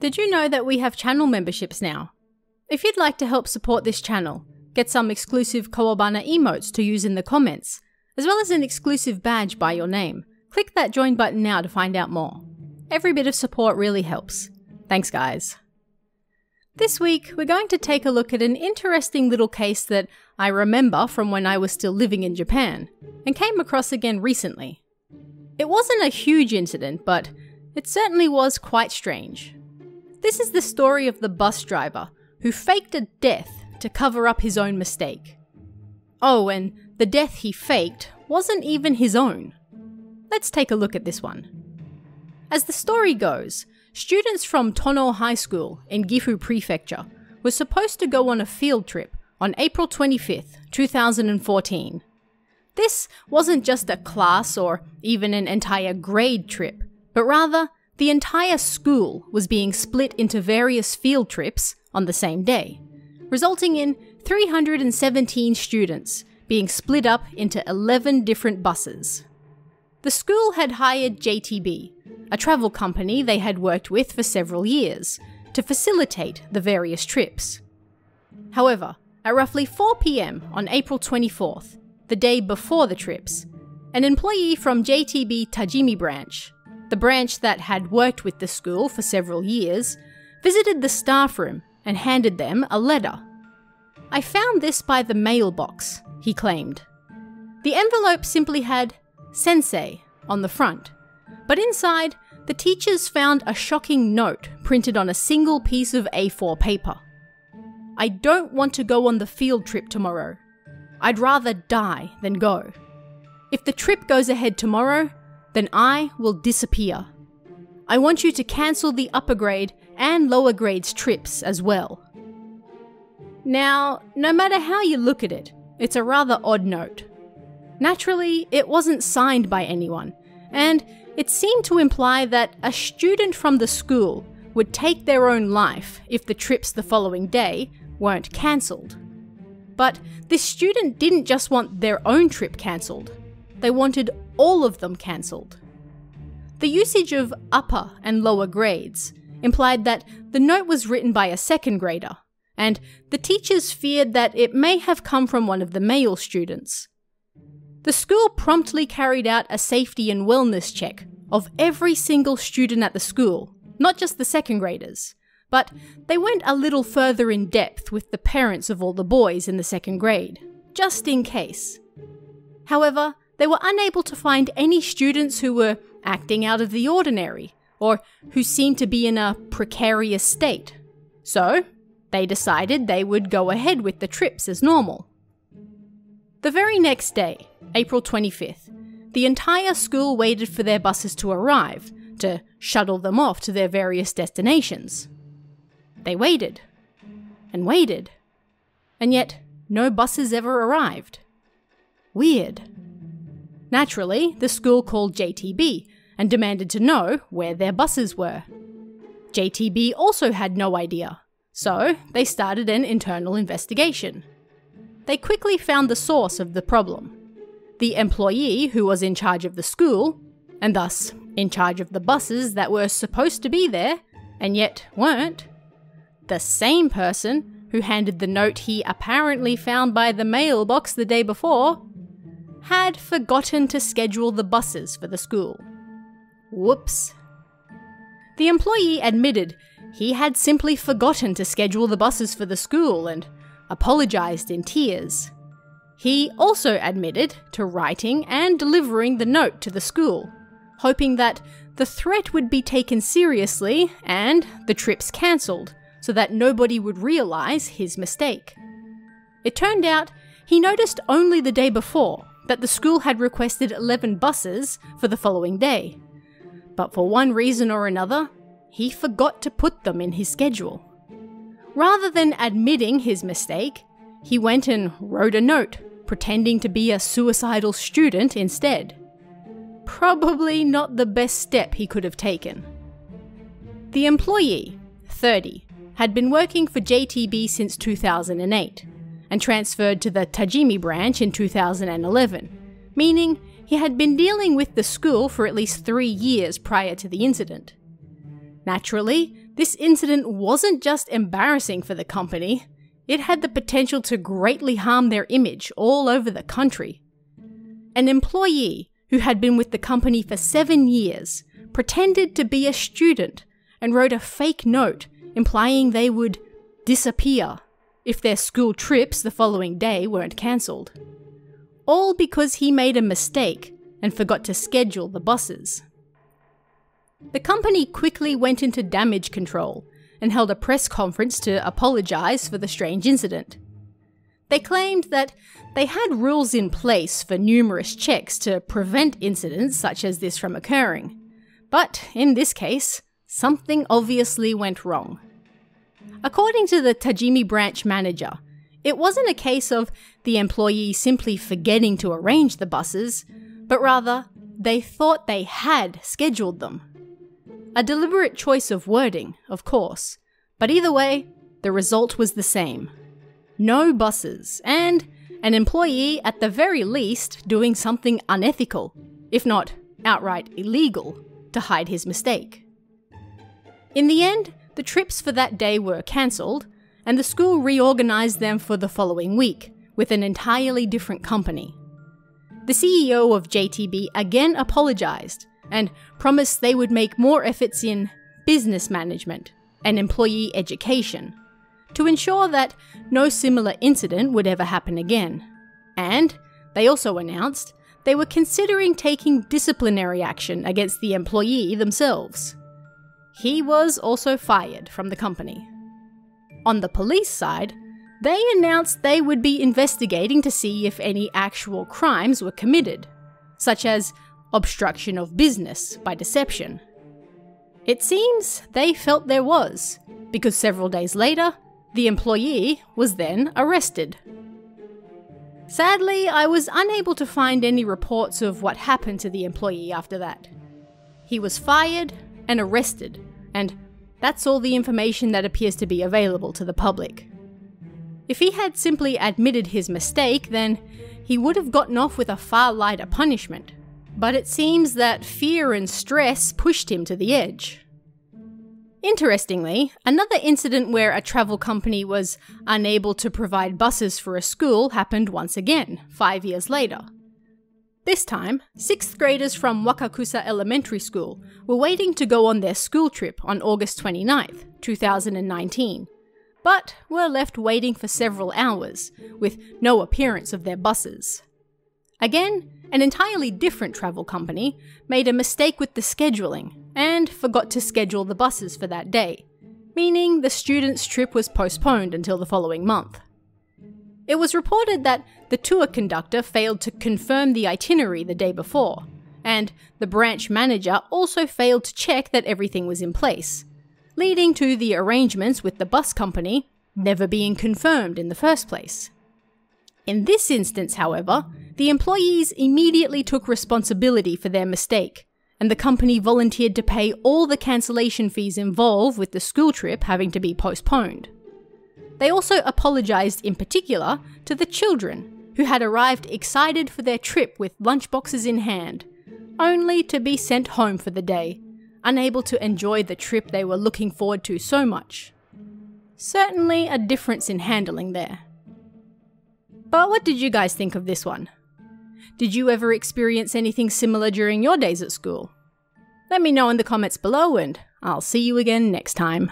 Did you know that we have channel memberships now? If you'd like to help support this channel, get some exclusive Kawabana emotes to use in the comments, as well as an exclusive badge by your name, click that join button now to find out more. Every bit of support really helps. Thanks guys. This week, we're going to take a look at an interesting little case that I remember from when I was still living in Japan, and came across again recently. It wasn't a huge incident, but it certainly was quite strange. This is the story of the bus driver who faked a death to cover up his own mistake. Oh, and the death he faked wasn't even his own. Let's take a look at this one. As the story goes, students from Tono High School in Gifu Prefecture were supposed to go on a field trip on April 25th, 2014. This wasn't just a class or even an entire grade trip, but rather the entire school was being split into various field trips on the same day, resulting in 317 students being split up into 11 different buses. The school had hired JTB, a travel company they had worked with for several years, to facilitate the various trips. However, at roughly 4 PM on April 24th, the day before the trips, an employee from JTB Tajimi branch, the branch that had worked with the school for several years, visited the staff room and handed them a letter. "I found this by the mailbox," he claimed. The envelope simply had "Sensei" on the front, but inside, the teachers found a shocking note printed on a single piece of A4 paper. "I don't want to go on the field trip tomorrow. I'd rather die than go. If the trip goes ahead tomorrow, then I will disappear. I want you to cancel the upper grade and lower grades trips as well." Now, no matter how you look at it, it's a rather odd note. Naturally, it wasn't signed by anyone, and it seemed to imply that a student from the school would take their own life if the trips the following day weren't cancelled. But this student didn't just want their own trip cancelled, they wanted all of them cancelled. The usage of upper and lower grades implied that the note was written by a second grader, and the teachers feared that it may have come from one of the male students. The school promptly carried out a safety and wellness check of every single student at the school, not just the second graders, but they went a little further in depth with the parents of all the boys in the second grade, just in case. However, they were unable to find any students who were acting out of the ordinary, or who seemed to be in a precarious state. So, they decided they would go ahead with the trips as normal. The very next day, April 25th, the entire school waited for their buses to arrive, to shuttle them off to their various destinations. They waited, and waited, and yet no buses ever arrived. Weird. Naturally, the school called JTB and demanded to know where their buses were. JTB also had no idea, so they started an internal investigation. They quickly found the source of the problem. The employee who was in charge of the school, and thus in charge of the buses that were supposed to be there, and yet weren't. The same person who handed the note he apparently found by the mailbox the day before, had forgotten to schedule the buses for the school. Whoops. The employee admitted he had simply forgotten to schedule the buses for the school and apologized in tears. He also admitted to writing and delivering the note to the school, hoping that the threat would be taken seriously and the trips cancelled so that nobody would realize his mistake. It turned out he noticed only the day before that the school had requested 11 buses for the following day, but for one reason or another, he forgot to put them in his schedule. Rather than admitting his mistake, he went and wrote a note, pretending to be a suicidal student instead. Probably not the best step he could have taken. The employee, 30, had been working for JTB since 2008, and transferred to the Tajimi branch in 2011, meaning he had been dealing with the school for at least 3 years prior to the incident. Naturally, this incident wasn't just embarrassing for the company, it had the potential to greatly harm their image all over the country. An employee who had been with the company for 7 years pretended to be a student and wrote a fake note implying they would disappear if their school trips the following day weren't cancelled. All because he made a mistake and forgot to schedule the buses. The company quickly went into damage control and held a press conference to apologise for the strange incident. They claimed that they had rules in place for numerous checks to prevent incidents such as this from occurring. But in this case, something obviously went wrong. According to the Tajimi branch manager, it wasn't a case of the employee simply forgetting to arrange the buses, but rather they thought they had scheduled them. A deliberate choice of wording, of course, but either way, the result was the same. No buses, and an employee at the very least doing something unethical, if not outright illegal, to hide his mistake. In the end, the trips for that day were cancelled, and the school reorganised them for the following week, with an entirely different company. The CEO of JTB again apologised, and promised they would make more efforts in business management and employee education to ensure that no similar incident would ever happen again. And they also announced they were considering taking disciplinary action against the employee themselves. He was also fired from the company. On the police side, they announced they would be investigating to see if any actual crimes were committed, such as obstruction of business by deception. It seems they felt there was, because several days later, the employee was then arrested. Sadly, I was unable to find any reports of what happened to the employee after that. He was fired and arrested, and that's all the information that appears to be available to the public. If he had simply admitted his mistake, then he would have gotten off with a far lighter punishment. But it seems that fear and stress pushed him to the edge. Interestingly, another incident where a travel company was unable to provide buses for a school happened once again, 5 years later. This time, 6th graders from Wakakusa Elementary School were waiting to go on their school trip on August 29th, 2019, but were left waiting for several hours, with no appearance of their buses. Again, an entirely different travel company made a mistake with the scheduling and forgot to schedule the buses for that day, meaning the students' trip was postponed until the following month. It was reported that the tour conductor failed to confirm the itinerary the day before, and the branch manager also failed to check that everything was in place, leading to the arrangements with the bus company never being confirmed in the first place. In this instance, however, the employees immediately took responsibility for their mistake, and the company volunteered to pay all the cancellation fees involved with the school trip having to be postponed. They also apologised in particular to the children, who had arrived excited for their trip with lunchboxes in hand, only to be sent home for the day, unable to enjoy the trip they were looking forward to so much. Certainly a difference in handling there. But what did you guys think of this one? Did you ever experience anything similar during your days at school? Let me know in the comments below, and I'll see you again next time.